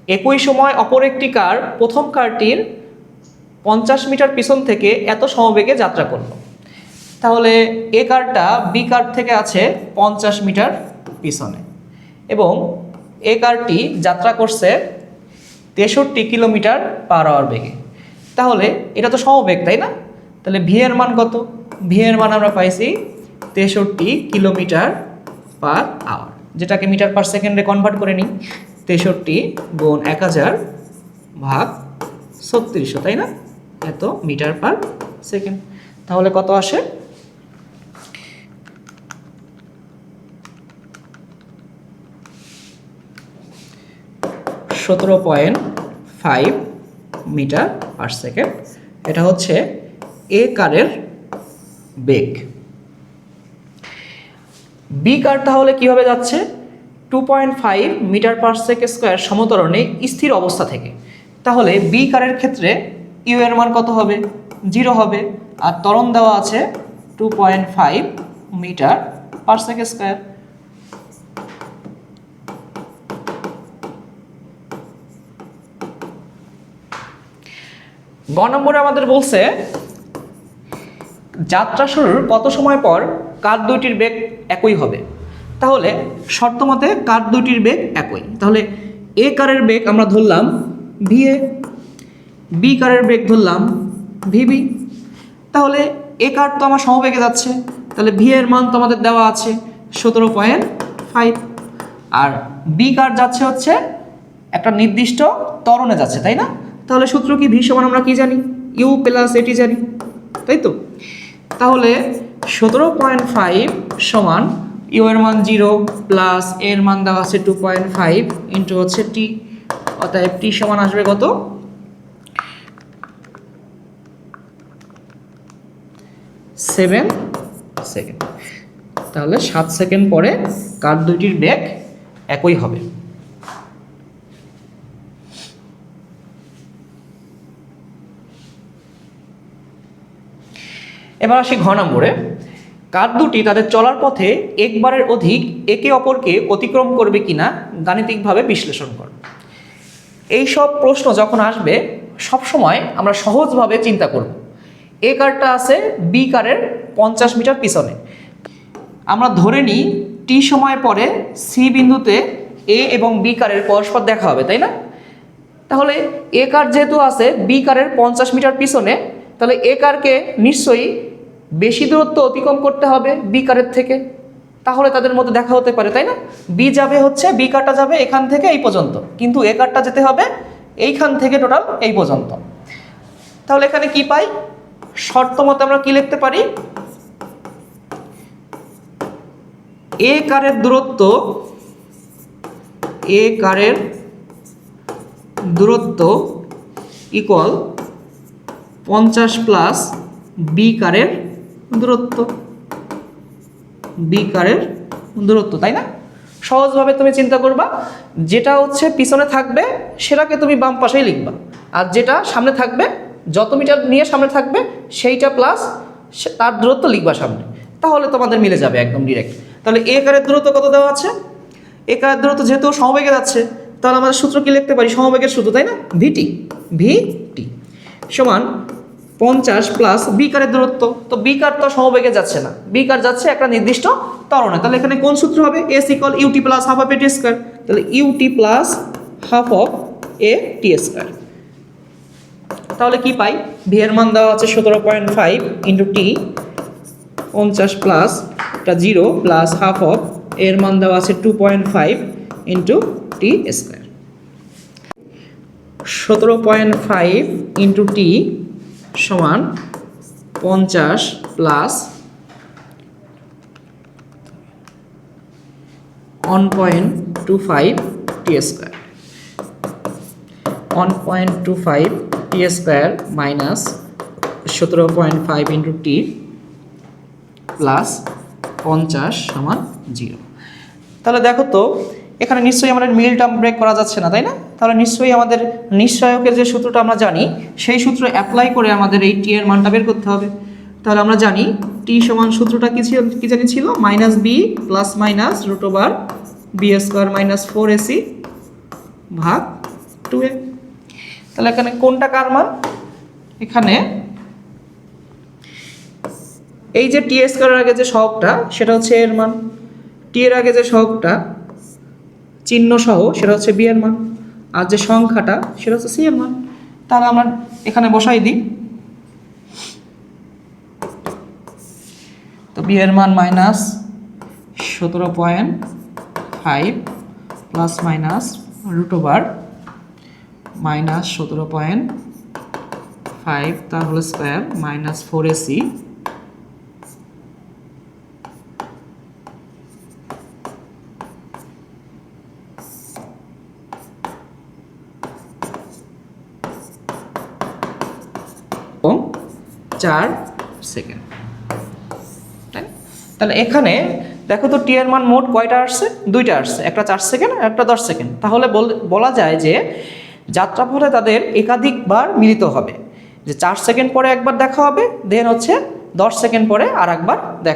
একই সময় অপর একটি কার প্রথম কারটির 50 মিটার পিছন থেকে এত সমবেগে যাত্রা করলো। তাহলে এ কারটা বি কার থেকে আছে 50 মিটার পিছনে এবং এ কারটি যাত্রা করছে 63 কিলোমিটার পার আওয়ার বেগে। তাহলে এটা তো সমবেগ, তাই না? তাহলে ভি এর মান কত? ভি এর মান আমরা পাইছি 63 কিলোমিটার পার আওয়ার, যেটাকে মিটার পার সেকেন্ডে কনভার্ট করে নিই। 63 গুণ 1000 ভাগ 3600, তাই না? এত মিটার পার সেকেন্ড। তাহলে কত আসে? 17.5 মিটার পার সেকেন্ড। এটা হচ্ছে এ কারের বেগ। বি কার তাহলে কিভাবে যাচ্ছে? 2.5 মিটার পার সেকেন্ড স্কোয়ার সমতরণে স্থির অবস্থা থেকে। তাহলে বি কারের ক্ষেত্রে ইউ এর মান কত হবে? 0 হবে। আর ত্বরণ দেওয়া আছে 2.5 মিটার পার সেকেন্ড স্কোয়ার। গ নম্বরে আমাদের বলছে যাত্রা শুরুর কত সময় পর কার দুইটির বেগ একই হবে। তাহলে শর্ত মতে কার দুইটির বেগ একই। তাহলে এ কারের বেগ আমরা ধরলাম ভিএ, বি কারের বেগ ধরলাম ভিবি। তাহলে এ কার তো আমার সমবেগে যাচ্ছে, তাহলে ভি এর মান তো আমাদের দেওয়া আছে 17.5, আর বি কার যাচ্ছে হচ্ছে একটা নির্দিষ্ট ত্বরণে যাচ্ছে, তাই না? তাহলে সূত্র কি? ভি সমান আমরা কি জানি? ইউ প্লাস এটি জানি, তাই তো? তাহলে 17.5 সমান ইউ এর মান 0 প্লাস এর মান দেওয়া আছে 2.5 ইন্টু হচ্ছে টি, অতএব টি সমান আসবে কত? 7 সেকেন্ড। তাহলে 7 সেকেন্ড পরে কার দুইটির বেগ একই হবে। এবার আসি ঘ নম্বরে। কার দুটি তাদের চলার পথে একবারের অধিক একে অপরকে অতিক্রম করবে কিনা গাণিতিকভাবে বিশ্লেষণ কর। এই সব প্রশ্ন যখন আসবে সবসময় আমরা সহজভাবে চিন্তা করব। এ কারটা আছে বি কারের 50 মিটার পিছনে। আমরা ধরে নিই টি সময় পরে সি বিন্দুতে এ এবং বি কারের পরস্পর দেখা হবে, তাই না? তাহলে এ কার যেহেতু আছে বি কারের 50 মিটার পিছনে, তাহলে এ কারকে নিশ্চয়ই বেশি দূরত্ব অতিক্রম করতে হবে বি কারের থেকে, তাহলে তাদের মধ্যে দেখা হতে পারে, তাই না? বি যাবে হচ্ছে, বি কারটা যাবে এখান থেকে এই পর্যন্ত, কিন্তু এ কারটা যেতে হবে এইখান থেকে টোটাল এই পর্যন্ত। তাহলে এখানে কি পাই? শর্ত মতে আমরা কি লিখতে পারি? এ কারের দূরত্ব, এ কারের দূরত্ব ইকুয়াল 50 প্লাস বি কারের দূরত্ব, বি কারের দূরত্ব, তাই না? সহজভাবে তুমি চিন্তা করবা, যেটা হচ্ছে পিছনে থাকবে সেটাকে তুমি বাম পাশেই লিখবা, আর যেটা সামনে থাকবে যত মিটার নিয়ে সামনে থাকবে সেইটা প্লাস তার দূরত্ব লিখবা সামনে, তাহলে তোমাদের মিলে যাবে একদম ডিরেক্ট। তাহলে এ কারের দূরত্ব কত দেওয়া আছে? এ কারের দূরত্ব যেহেতু সমবেগে যাচ্ছে, তাহলে আমাদের সূত্র কি লিখতে পারি? সমবেগের সূত্র, তাই না? ভিটি, ভিটি সমান 50 প্লাস বি কারের দূরত্ব। তো বি কার তো সমবেগে যাচ্ছে না, বি কার যাচ্ছে একটা নির্দিষ্ট ত্বরণে। তাহলে এখানে কোন সূত্র হবে? S equal UT plus half of A T square. তাহলে UT plus half of A T square. তাহলে কি পাই? ভি এর মান দেওয়া আছে 17.5 ইন্টু টি, 50 প্লাস এটা 0 প্লাস হাফ অফ এর মান দেওয়া আছে 2.5 into T square. 17.5 into T সমান 50 প্লাস 1.25 টি স্কোয়ার, 1.25 টি square minus 17.5 into T plus 50 সমান 0। তাহলে দেখো তো এখানে নিশ্চয়ই আমাদের মিল টার্ম ব্রেক করা যাচ্ছে না, তাই না? তাহলে নিশ্চয়ই আমাদের নিশ্চয়কের যে সূত্রটা আমরা জানি সেই সূত্র অ্যাপ্লাই করে আমাদের এই টি এর মানটা বের করতে হবে। তাহলে আমরা জানি টি সমান সূত্রটা কি জানি ছিল? Minus B plus minus root over B square minus 4ac ভাগ 2a। তাহলে এখানে কোনটা কার মান? এখানে এই যে টি স্কোয়ারের আগে যে সহগটা সেটা হচ্ছে এর মান, টি এর আগে যে সহগটা চিহ্ন সহ সেটা হচ্ছে বি এর মান, আর যে সংখ্যাটা সেটা হচ্ছে সি এর মান। তাহলে আমরা এখানে বসাই দিই। তো বি এর মান -17.5 প্লাস মাইনাস √/-17.5 তার হোল স্কোয়ার -4ac এবং 4 সেকেন্ড। তাহলে এখানে দেখো তো টি এর মান মোট কয়টা আসছে? 2টা আসছে, একটা 4 সেকেন্ড আর একটা 10 সেকেন্ড। তাহলে বলা যায় যে যাত্রাপথে তাদের একাধিকবার মিলিত হবে, যে 4 সেকেন্ড পরে একবার দেখা হবে, দেন হচ্ছে 10 সেকেন্ড পরে আর একবার দেখা